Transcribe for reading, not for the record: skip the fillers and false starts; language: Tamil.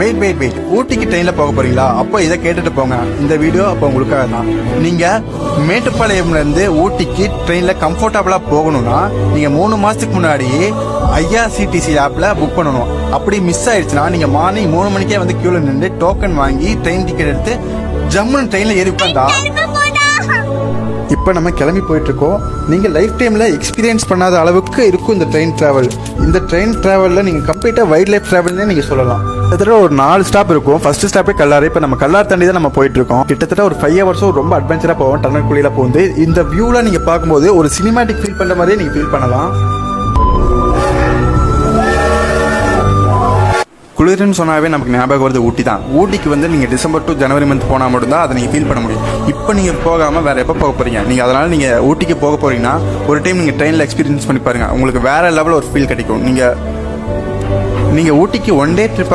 வெயிட் ஊட்டிக்கு ட்ரெயின்ல போக போறீங்களா? அப்போ இதை கேட்டுட்டு போங்க. இந்த வீடியோ அப்போ உங்களுக்காக தான். நீங்க மேட்டுப்பாளையம்ல இருந்து ஊட்டிக்கு ட்ரெயின்ல கம்ஃபர்டபுளா போகணும்னா நீங்க 3 மாசத்துக்கு முன்னாடி IRCTC ஆப்ல புக் பண்ணணும். அப்படி மிஸ் ஆயிடுச்சுன்னா நீங்க மார்னிங் 3 மணிக்கே வந்து கியூல நின்று டோக்கன் வாங்கி ட்ரெயின் டிக்கெட் எடுத்து ஜம்முன்னு ட்ரெயின்ல ஏறி உட்காந்தா இப்போ நம்ம கிளம்பி போயிட்டு இருக்கோம். நீங்க லைஃப் டைம்ல எக்ஸ்பீரியன்ஸ் பண்ணாத அளவுக்கு இருக்கும் இந்த ட்ரெயின் டிராவல். இந்த ட்ரெயின் டிராவல்ல நீங்க கம்ப்ளீட்டா வைல்ட் லைஃப் டிராவல்னே நீங்க சொல்லலாம். கிட்டத்தட்ட ஒரு 4 ஸ்டாப் இருக்கும். ஃபர்ஸ்ட் ஸ்டாப்பே கல்லாறு. இப்போ நம்ம கல்லாறு தாண்டி தான் நம்ம போயிட்டு இருக்கோம். கிட்டத்தட்ட ஒரு 5 ஹவர்ஸும் ரொம்ப அட்வென்ச்சரா போவோம். டன்னல் குழியில போகுது. இந்த வியூல நீங்க பார்க்கும்போது ஒரு சினிமாட்டிக் ஃபீல் பண்ற மாதிரியே நீங்க ஃபீல் பண்ணலாம். குளிர்னு சொன்னாவே நமக்கு ஞாபகம் வருது ஊட்டி தான். ஊட்டிக்கு வந்து நீங்கள் டிசம்பர் டு ஜனவரி மந்த் போனால் மட்டும்தான் அதை நீங்கள் ஃபீல் பண்ண முடியும். இப்போ நீங்கள் போகாமல் வேறு எப்போ போக போகிறீங்க? நீங்கள் அதனால் நீங்கள் ஊட்டிக்கு போக போகிறீங்கன்னா ஒரு டைம் நீங்கள் ட்ரெயினில் எக்ஸ்பீரியன்ஸ் பண்ணி பாருங்கள். உங்களுக்கு வேறு லெவலில் ஒரு ஃபீல் கிடைக்கும். நீங்கள் ஊட்டிக்கு 1 டே ட்ரிப்பாக